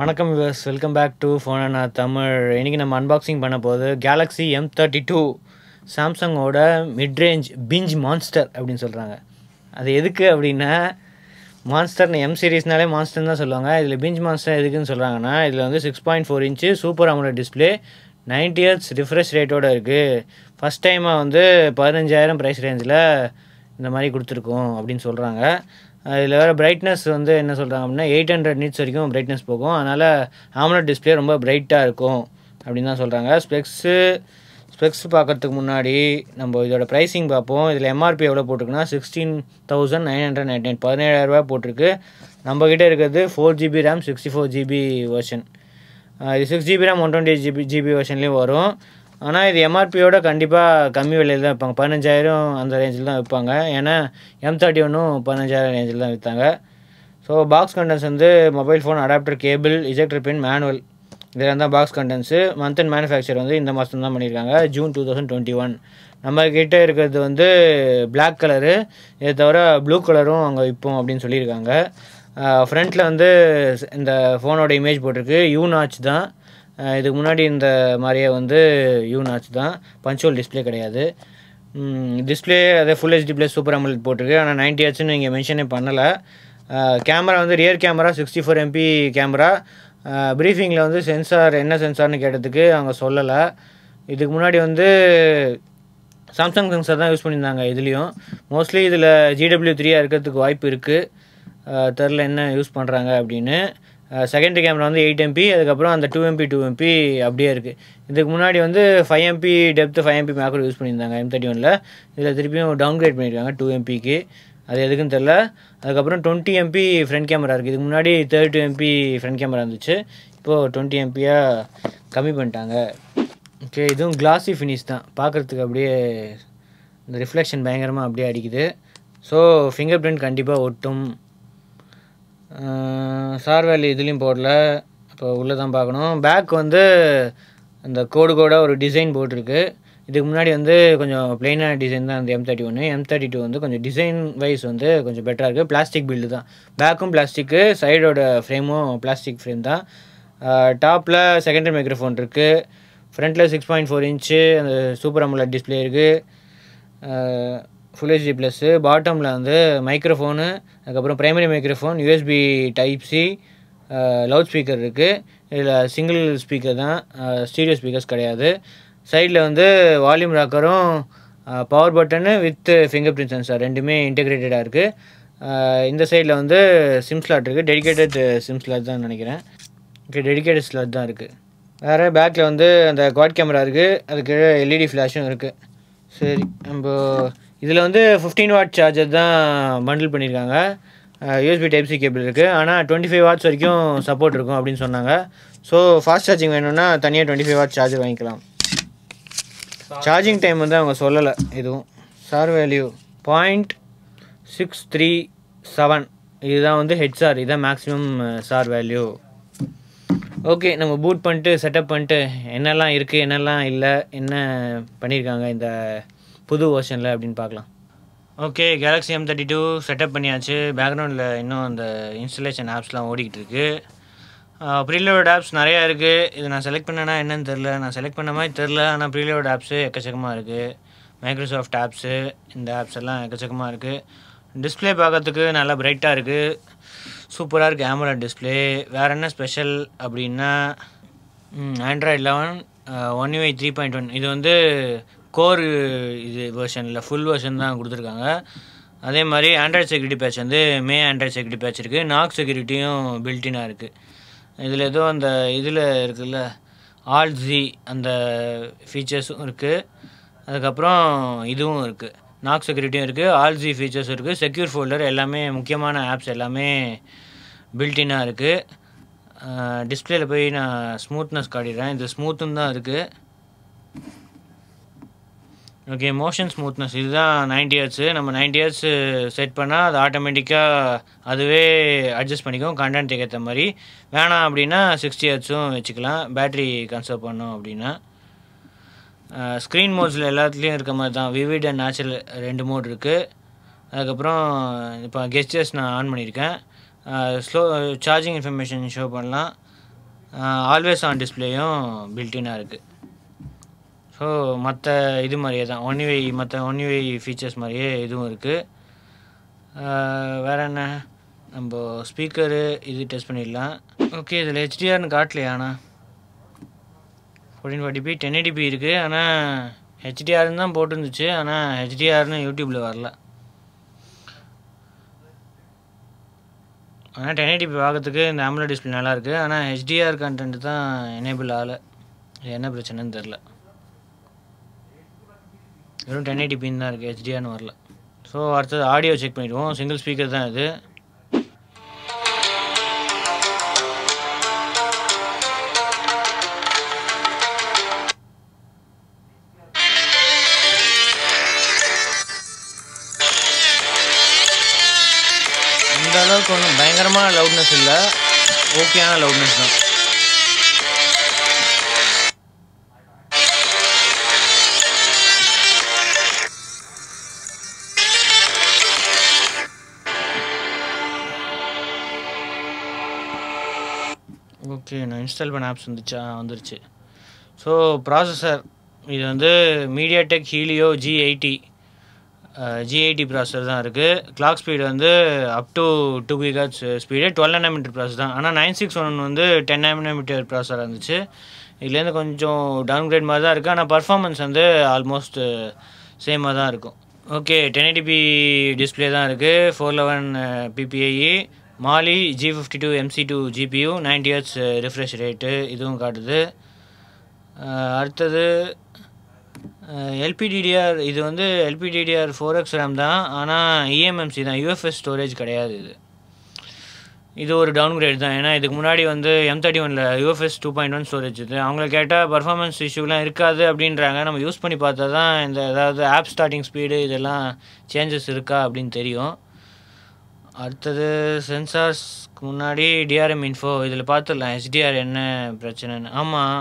வணக்கம் viewers, welcome back to phone Anna Tamil. இன்றைக்கி நம்ம அன்பாக்சிங் பண்ண போது கேலக்ஸி M32 சாம்சங்கோட மிட்ரேஞ்ச் பிஞ்ச் மான்ஸ்டர் அப்படின்னு சொல்கிறாங்க. அது எதுக்கு அப்படின்னா, மான்ஸ்டர்னு எம் சீரீஸ்னாலே மான்ஸ்டர்னு தான் சொல்லுவாங்க. இதில் பிஞ்ச் மான்ஸ்டர் எதுக்குன்னு சொல்கிறாங்கன்னா, இதில் வந்து 6.4 inch super AMOLED display 90 Hz refresh ரேட்டோடு இருக்குது. ஃபஸ்ட் டைமாக வந்து 15,000 ப்ரைஸ் ரேஞ்சில் இந்த மாதிரி கொடுத்துருக்கோம் அப்படின்னு சொல்கிறாங்க. இதில் வேறு பிரைட்னஸ் வந்து என்ன சொல்கிறாங்க அப்படின்னா 800 nits வரைக்கும் பிரைட்னஸ் போகும். அதனால் AMOLED டிஸ்பிளே ரொம்ப பிரைட்டாக இருக்கும் அப்படின்னு தான் சொல்கிறாங்க. ஸ்பெக்ஸ் பார்க்கறதுக்கு முன்னாடி நம்ம இதோட ப்ரைஸிங் பார்ப்போம். இதில் MRP எவ்வளோ போட்டிருக்குன்னா 16,999, 17,000 போட்டிருக்கு. நம்மக்கிட்ட இருக்கிறது 4GB RAM 64GB வெர்ஷன். இது 6GB RAM 128GB வெர்ஷன்லேயும் வரும். ஆனால் இது MRPயோட கண்டிப்பாக கம்மி விலையில் தான் விற்பாங்க. 15,000 அந்த ரேஞ்சில் தான் விற்பாங்க. ஏன்னா M31 15,000 ரேஞ்சில் தான் விற்றாங்க. ஸோ பாக்ஸ் கண்டென்ட்ஸ் வந்து mobile phone, adapter, cable, ejector pin, manual, இதெல்லாம் தான் box contents. Month and manufacture வந்து இந்த மாதம் தான் பண்ணியிருக்காங்க, ஜூன் 2021. நம்மக்கிட்ட இருக்கிறது வந்து பிளாக் கலரு, இதை தவிர ப்ளூ கலரும் அங்கே விற்போம் அப்படின்னு சொல்லியிருக்காங்க. ஃப்ரண்ட்டில் வந்து இந்த ஃபோனோட இமேஜ் போட்டிருக்கு. யூ நாச் தான். இதுக்கு முன்னாடி இந்த மாதிரியே வந்து யூ நாச் தான், பஞ்சுவல் டிஸ்பிளே கிடையாது. டிஸ்பிளே அதே full HD plus super AMOLED போட்டிருக்கு. ஆனால் 90 Hzன்னு இங்கே மென்ஷனே பண்ணலை. கேமரா வந்து ரியர் கேமரா 64 MP கேமரா. ப்ரீஃபிங்கில் வந்து சென்சார் என்ன சென்சார்னு கேட்டதுக்கு அவங்க சொல்லலை. இதுக்கு முன்னாடி வந்து சாம்சங் சென்சார் தான் யூஸ் பண்ணியிருந்தாங்க. இதுலேயும் மோஸ்ட்லி இதில் GW3 இருக்கிறதுக்கு வாய்ப்பு இருக்குது. தெரில என்ன யூஸ் பண்ணுறாங்க அப்படின்னு. செகண்டரி கேமரா வந்து 8 MP, அதுக்கப்புறம் அந்த 2 MP அப்படியே இருக்குது. இதுக்கு முன்னாடி வந்து 5 MP depth, 5 MP macro use பண்ணியிருந்தாங்க M31ல். இதில் திருப்பியும் டவுன்கிரேட் பண்ணியிருக்காங்க 2 MPக்கு. அது எதுக்குன்னு தெரில. அதுக்கப்புறம் 20 MP ஃப்ரண்ட் கேமரா இருக்குது. இதுக்கு முன்னாடி 32 MP ஃப்ரண்ட் கேமரா இருந்துச்சு. இப்போது 20 MPயாக கம்மி பண்ணிட்டாங்க. ஓகே, இதுவும் கிளாஸி ஃபினிஷ் தான். பார்க்குறதுக்கு அப்படியே இந்த ரிஃப்ளெக்ஷன் பயங்கரமாக அப்படியே அடிக்குது. ஸோ ஃபிங்கர் பிரிண்ட் கண்டிப்பாக ஒட்டும். சார் வேல்யூ இதுலேயும் போடல, இப்போ உள்ளே தான் பார்க்கணும். பேக் வந்து அந்த கோடாக ஒரு டிசைன் போட்டிருக்கு. இதுக்கு முன்னாடி வந்து கொஞ்சம் பிளெயினான டிசைன் தான் அந்த M32 வந்து கொஞ்சம் டிசைன் வைஸ் வந்து கொஞ்சம் பெட்டராக இருக்குது. பிளாஸ்டிக் பில்டு தான், பேக்கும் பிளாஸ்டிக்கு, சைடோட ஃப்ரேமும் பிளாஸ்டிக் ஃப்ரேம் தான். டாப்பில் செகண்டரி மைக்ரோஃபோன் இருக்குது. ஃப்ரண்ட்டில் 6.4 இன்ச்சு அந்த சூப்பர் AMOLED டிஸ்பிளே இருக்குது, ஃபுல் HD ப்ளஸ்ஸு. பாட்டமில் வந்து மைக்ரோஃபோனு, அதுக்கப்புறம் primary microphone, USB Type-C, loud speaker இருக்குது. இதில் சிங்கிள் ஸ்பீக்கர் தான், ஸ்டீரியோ ஸ்பீக்கர்ஸ் கிடையாது. சைடில் வந்து வால்யூம் ராக்கரும், power button with fingerprint sensor ரெண்டுமே இன்டெகிரேட்டடாக இருக்குது. இந்த சைடில் வந்து சிம் ஸ்லாட் இருக்குது. டெடிகேட்டட் சிம் ஸ்லாட் தான் நினைக்கிறேன். ஓகே, டெடிகேட்டட் ஸ்லாட் தான் இருக்குது. வேறு பேக்கில் வந்து அந்த குவாட் கேமரா இருக்குது. அதுக்கு LED ஃப்ளாஷும் இருக்குது. சரி, நம்ம இதில் வந்து 15 வாட் சார்ஜர் தான் பண்டில் பண்ணியிருக்காங்க. USB Type-C கேபிள் இருக்குது. ஆனால் 25 வாட்ஸ் வரைக்கும் சப்போர்ட் இருக்கும் அப்படின்னு சொன்னாங்க. ஸோ ஃபாஸ்ட் சார்ஜிங் வேணும்னா தனியாக 25 வாட் சார்ஜர் வாங்கிக்கலாம். சார்ஜிங் டைம் வந்து அவங்க சொல்லலை எதுவும். சார் வேல்யூ 0.637, இதுதான் வந்து ஹெச்ஆர், இதுதான் மேக்ஸிமம் சார் வேல்யூ. ஓகே, நம்ம பூட் பண்ணிட்டு செட்டப் பண்ணிட்டு என்னெல்லாம் இருக்குது, என்னெல்லாம் இல்லை, என்ன பண்ணியிருக்காங்க இந்த புது வெர்ஷனில் அப்படின்னு பார்க்கலாம். ஓகே, கேலக்ஸி M32 செட்டப் பண்ணியாச்சு. பேக்ரவுண்டில் இன்னும் அந்த இன்ஸ்டலேஷன் ஆப்ஸ்லாம் ஓடிக்கிட்டு இருக்குது. ப்ரீலோட் ஆப்ஸ் நிறையா இருக்குது. இது நான் செலக்ட் பண்ணேன்னா என்னன்னு தெரில, நான் செலக்ட் பண்ண மாதிரி தெரில. ஆனால் ப்ரீலோட் ஆப்ஸு எக்கச்சக்கமாக இருக்குது. மைக்ரோசாஃப்ட் ஆப்ஸு, இந்த ஆப்ஸ் எல்லாம் எக்கச்சக்கமாக இருக்குது. டிஸ்பிளே பார்க்கறதுக்கு நல்லா பிரைட்டாக இருக்குது, சூப்பராக இருக்குது AMOLED டிஸ்பிளே. வேறு என்ன ஸ்பெஷல் அப்படின்னா, Android 11 One UI 3.1, இது வந்து கோர் இது வெர்ஷனில் ஃபுல் வெர்ஷன் தான் கொடுத்துருக்காங்க. அதே மாதிரி ஆண்ட்ராய்ட் செக்யூரிட்டி பேட்ச் வந்து ஆண்ட்ராய்ட் செக்யூரிட்டி பேட்ச் இருக்குது. நாக் செக்யூரிட்டியும் பில்டினாக இருக்குது. இதில் ஏதோ அந்த இதில் இருக்குதுல்ல ALZ அந்த ஃபீச்சர்ஸும் இருக்குது. அதுக்கப்புறம் இதுவும் இருக்குது, நாக் செக்யூரிட்டியும் இருக்குது, ALZ ஃபீச்சர்ஸும் இருக்குது, செக்யூர் ஃபோல்டர், எல்லாமே முக்கியமான ஆப்ஸ் எல்லாமே பில்டினாக இருக்குது. டிஸ்பிளேயில் போய் நான் ஸ்மூத்னஸ் காட்டிடுறேன். இது ஸ்மூத்துன்னு தான் இருக்குது. ஓகே, மோஷன் ஸ்மூத்னஸ் இதுதான் 90 Hz. நம்ம 90 Hz செட் பண்ணால் அது ஆட்டோமேட்டிக்காக அதுவே அட்ஜஸ்ட் பண்ணிக்கும் கண்டென்ட்டுக்கு ஏற்ற மாதிரி. வேணாம் அப்படின்னா 60 Hzம் வச்சுக்கலாம், பேட்ரி கன்சர்வ் பண்ணோம் அப்படின்னா. ஸ்க்ரீன் மோட்ஸில் எல்லாத்துலேயும் இருக்க மாதிரி தான், விவிட் அண்ட் நேச்சுரல் 2 மோட் இருக்குது. அதுக்கப்புறம் இப்போ கெஸ்டர்ஸ் நான் ஆன் பண்ணியிருக்கேன். ஸ்லோ சார்ஜிங் இன்ஃபர்மேஷன் ஷோ பண்ணலாம். ஆல்வேஸ் ஆன் டிஸ்பிளேயும் பில்டினாக இருக்குது. ஸோ மற்ற இது மாதிரியே தான் மற்ற ஒன் யூஐ ஃபீச்சர்ஸ் மாதிரியே இதுவும் இருக்குது. வேறு என்ன, நம்ம ஸ்பீக்கரு இது டெஸ்ட் பண்ணிடலாம். ஓகே, இதில் ஹெச்டிஆர்னு காட்டலையாண்ணா. 1440p 1080p இருக்குது. ஆனால் ஹெச்டிஆர்னு தான் போட்டுருந்துச்சு. ஆனால் ஹெச்டிஆர்னு யூடியூப்பில் வரல. ஆனால் 1080p பார்க்கறதுக்கு இந்த AMOLED டிஸ்பிளே நல்லாயிருக்கு. ஆனால் ஹெச்டிஆர் கண்டென்ட் தான் எனேபிள் ஆகலை. என்ன பிரச்சனைன்னு தெரில. வெறும் 1080pன்னு தான் இருக்குது, ஹெச்டிஆர்னு வரல. ஸோ அடுத்தது ஆடியோ செக் பண்ணிவிடுவோம். சிங்கிள் ஸ்பீக்கர் தான் இது. இந்த அளவுக்கு ஒன்றும் பயங்கரமான லவுட்னஸ் இல்லை, ஓகேயான லவுட்னஸ் தான். ஓகே, நான் இன்ஸ்டால் பண்ண ஆப்ஸ் வந்துருச்சு. ஸோ ப்ராசஸர் இது வந்து மீடியாடெக் ஹீலியோ G80 ப்ராசஸர் தான் இருக்குது. கிளாக் ஸ்பீடு வந்து up to 2 GHz speed, 12 nm process தான். ஆனால் 961 வந்து 10 nm ப்ராசஸர் இருந்துச்சு. இதுலேருந்து கொஞ்சம் டவுன்கிரேட் மாதிரி தான் இருக்குது. ஆனால் பர்ஃபார்மன்ஸ் வந்து ஆல்மோஸ்ட் சேமாக தான் இருக்கும். ஓகே, 1080p டிஸ்பிளே தான் இருக்குது. 411 ppi, மாலி G52 MC2 GPU, 90 Hz refresh rate இதுவும் காட்டுது. அடுத்தது LPDDR. இது வந்து LPDDR 4x RAM தான். ஆனால் eMMC தான், UFS ஸ்டோரேஜ் கிடையாது. இது ஒரு டவுன்கிரேட் தான். ஏன்னா இதுக்கு முன்னாடி வந்து M31ல் UFS 2.1 ஸ்டோரேஜ் இது. அவங்கள கேட்டால் பர்ஃபார்மன்ஸ் இஷ்யூலாம் இருக்காது அப்படின்றாங்க. நம்ம யூஸ் பண்ணி பார்த்தா தான் இந்த ஏதாவது ஆப் ஸ்டார்டிங் ஸ்பீடு இதெல்லாம் சேஞ்சஸ் இருக்கா அப்படின்னு தெரியும். அடுத்தது சென்சார்ஸ்க்கு முன்னாடி DRM இன்ஃபோ. இதில் பார்த்துடலாம் HDR என்ன பிரச்சனைன்னு. ஆமாம்,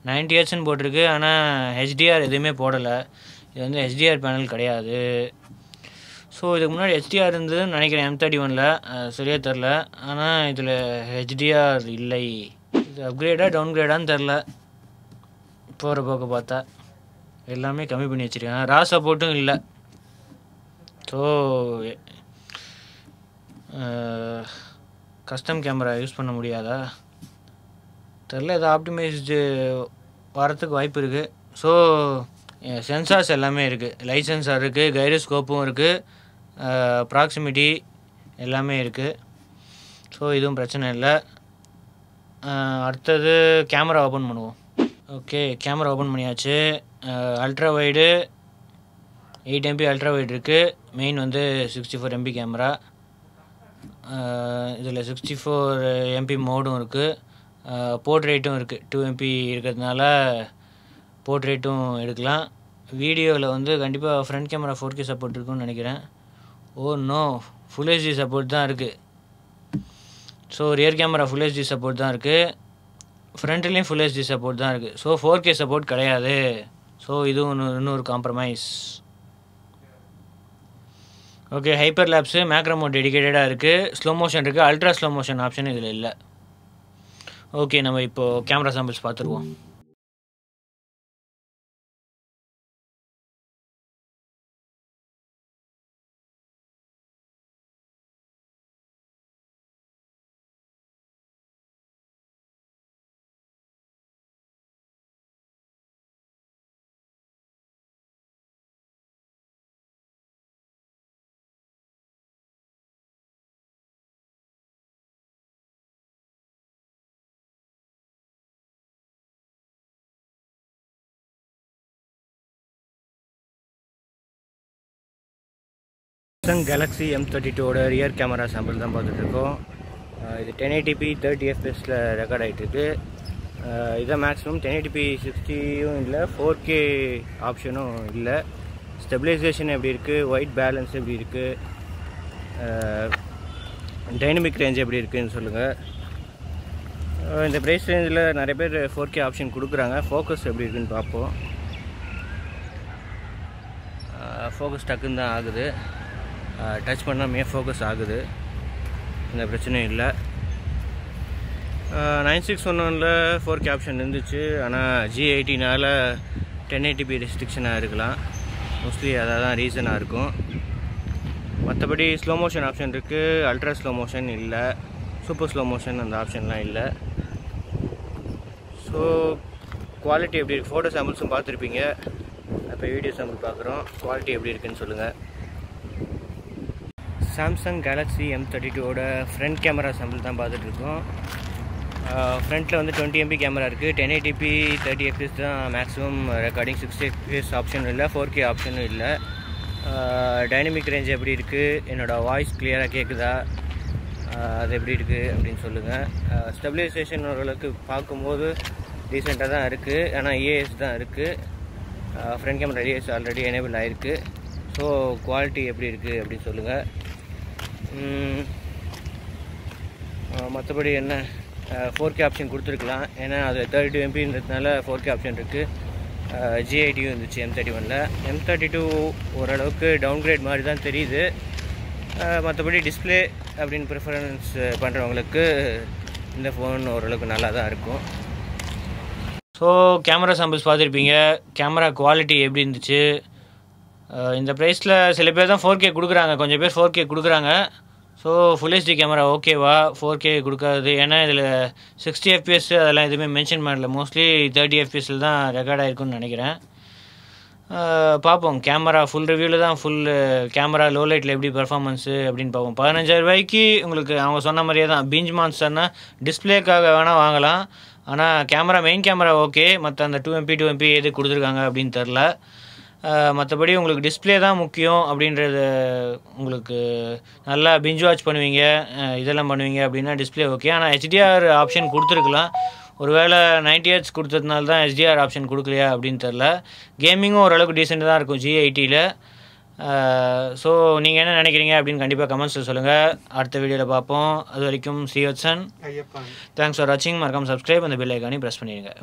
90 Hzன்னு போட்டிருக்கு. ஆனால் HDR எதுவுமே போடலை. இது வந்து HDR பேனல் கிடையாது. ஸோ இதுக்கு முன்னாடி HDR இருந்ததுன்னு நினைக்கிறேன் M31ல், சரியாக தெரில. ஆனால் இதில் HDR இல்லை. இது அப்கிரேடாக டவுன்கிரேடான்னு தெரில. போகிற போக்க பார்த்தா எல்லாமே கம்மி பண்ணி வச்சுருக்காங்க. ரா சப்போர்ட்டும் இல்லை. ஸோ கஸ்டம் கேமரா யூஸ் பண்ண முடியாதா தெரில. இது ஆப்டிமைஸ்டு வரத்துக்கு வாய்ப்பு இருக்குது. ஸோ சென்சார்ஸ் எல்லாமே இருக்குது. லைட் சென்சார் இருக்குது, கைரோஸ்கோப்பும் இருக்குது, ப்ராக்சிமிட்டி எல்லாமே இருக்குது. ஸோ இதுவும் பிரச்சனை இல்லை. அடுத்தது கேமரா ஓப்பன் பண்ணுவோம். ஓகே, கேமரா ஓப்பன் பண்ணியாச்சு. Ultra wide 8 MP ultra wide இருக்குது. மெயின் வந்து 64 MP கேமரா. இதில் 64 MP மோடும் இருக்குது. போர்ட்ரேட்டும் இருக்குது. 2 MP இருக்கிறதுனால போர்ட்ரேட்டும் எடுக்கலாம். வீடியோவில் வந்து கண்டிப்பாக ஃப்ரண்ட் கேமரா 4K சப்போர்ட் இருக்குன்னு நினைக்கிறேன். Oh no, full HD support தான் இருக்குது. So rear camera full HD support தான் இருக்குது. ஃப்ரண்ட்லேயும் ஃபுல் HD சப்போர்ட் தான் இருக்குது. ஸோ 4K சப்போர்ட் கிடையாது. ஸோ இதுவும் இன்னொரு compromise. Okay, hyper lapse macro mode டெடிகேட்டடாக இருக்குது. ஸ்லோ மோஷன் இருக்குது. அல்ட்ரா ஸ்லோ மோஷன் ஆப்ஷன் இதில் இல்லை. ஓகே, நம்ம இப்போது கேமரா சாம்பிள்ஸ் பார்த்துருவோம். Galaxy M32 rear camera sample தான் பார்த்துட்ருக்கோம். இது 1080p 30 fps ரெக்கார்ட் ஆகிட்டுருக்கு. இதான் மேக்ஸிமம். 1080p 60யும் இல்லை, 4K ஆப்ஷனும் இல்லை. ஸ்டெபிலைசேஷன் எப்படி இருக்குது, ஒயிட் பேலன்ஸ் எப்படி இருக்குது, டைனமிக் ரேஞ்ச் எப்படி இருக்குதுன்னு சொல்லுங்கள். இந்த ப்ரைஸ் ரேஞ்சில் நிறைய பேர் 4K ஆப்ஷன் கொடுக்குறாங்க. ஃபோக்கஸ் எப்படி இருக்குதுன்னு பார்ப்போம். ஃபோக்கஸ் டக்குன்னு தான் ஆகுது. டச் பண்ணாமே ஃபோக்கஸ் ஆகுது. இந்த பிரச்சனையும் இல்லை. 9611ல் 4K ஆப்ஷன் இருந்துச்சு. ஆனால் G80னால் 1080p ரெஸ்ட்ரிக்ஷனாக இருக்கலாம். மோஸ்ட்லி அதான் தான் ரீசனாக இருக்கும். மற்றபடி ஸ்லோ மோஷன் ஆப்ஷன் இருக்குது, அல்ட்ரா ஸ்லோ மோஷன் இல்லை, சூப்பர் ஸ்லோ மோஷன் அந்த ஆப்ஷன்லாம் இல்லை. ஸோ குவாலிட்டி எப்படி இருக்குது? ஃபோட்டோ சாம்பிள்ஸும் பார்த்துருப்பீங்க. இப்போ வீடியோ சாம்பிள் பார்க்குறோம். குவாலிட்டி எப்படி இருக்குன்னு சொல்லுங்கள். சாம்சங் கேலக்ஸி M32ஓட ஃப்ரண்ட் கேமரா சாம்பிள் தான் பார்த்துட்ருக்கோம். ஃப்ரண்ட்டில் வந்து 20 MP கேமரா இருக்குது. 1080p 30 fps தான் மேக்ஸிமம் ரெக்கார்டிங். 60 fps ஆப்ஷனும் இல்லை, 4K ஆப்ஷனும் இல்லை. டைனமிக் ரேஞ்ச் எப்படி இருக்குது? என்னோடய வாய்ஸ் கிளியராக கேட்குதா? அது எப்படி இருக்குது அப்படின்னு சொல்லுங்கள். ஸ்டெபிலைசேஷன் ஓரளவுக்கு பார்க்கும்போது டீசெண்டாக தான் இருக்குது. ஆனால் EAS தான் இருக்குது. Front camera EAS already enable ஆகிருக்கு. ஸோ குவாலிட்டி எப்படி இருக்குது அப்படின்னு சொல்லுங்கள். மற்றபடி என்ன 4K ஆப்ஷன் கொடுத்துருக்கலாம். ஏன்னா அது 32 MPன்றதுனால 4K ஆப்ஷன் இருக்குது. G80 இருந்துச்சு M31ல். M32 ஓரளவுக்கு டவுன்கிரேட் மாதிரி தான் தெரியுது. மற்றபடி டிஸ்பிளே அப்படின்னு ப்ரிஃபரன்ஸ் பண்ணுறவங்களுக்கு இந்த ஃபோன் ஓரளவுக்கு நல்லா தான் இருக்கும். ஸோ கேமரா சாம்பிள்ஸ் பார்த்துருப்பீங்க. கேமரா குவாலிட்டி எப்படி இருந்துச்சு? இந்த ப்ரைஸில் சில பேர் தான் 4K கொடுக்குறாங்க, கொஞ்சம் பேர் 4K கொடுக்குறாங்க. ஸோ ஃபுல் HD கேமரா ஓகேவா? 4K கொடுக்காது. ஏன்னா இதில் 60 fps அதெல்லாம் எதுவுமே மென்ஷன் பண்ணல. மோஸ்ட்லி 30 fpஸில் தான் ரெக்கார்ட் ஆகிருக்குன்னு நினைக்கிறேன். பார்ப்போம். கேமரா ஃபுல் ரிவ்யூவில் தான் ஃபுல் கேமரா லோ லைட்டில் எப்படி பர்ஃபார்மன்ஸு அப்படின்னு பார்ப்போம். 15,000 ரூபாய்க்கு உங்களுக்கு அவங்க சொன்ன மாதிரியே தான். பிஞ்ச் மான்ஸ்டர்னா டிஸ்பிளேக்காக வேணால் வாங்கலாம். ஆனால் கேமரா மெயின் கேமரா ஓகே. மற்ற அந்த 2MP எது கொடுத்துருக்காங்க அப்படின்னு தெரில. மற்றபடி உங்களுக்கு டிஸ்பிளே தான் முக்கியம் அப்படின்றது, உங்களுக்கு நல்லா பிஞ்ச் வாட்ச் பண்ணுவீங்க, இதெல்லாம் பண்ணுவீங்க அப்படின்னா டிஸ்பிளே ஓகே. ஆனால் HDR ஆப்ஷன் கொடுத்துருக்கலாம். ஒருவேளை 90 Hz கொடுத்ததுனால தான் HDR ஆப்ஷன் கொடுக்கலையா அப்படின்னு தெரில. கேமிங்கும் ஓரளவுக்கு டீசெண்டாக தான் இருக்கும் G80ல். ஸோ நீங்கள் என்ன நினைக்கிறீங்க அப்படின்னு கண்டிப்பாக கமெண்ட்ஸில் சொல்லுங்கள். அடுத்த வீடியோவில் பார்ப்போம். அது வரைக்கும் ஸ்ரீவத்சன். தேங்க்ஸ் ஃபார் வாட்சிங். மறக்காமல் சப்ஸ்கிரைப், அந்த பெல் ஐக்கானையும் ப்ரெஸ் பண்ணிடுங்க.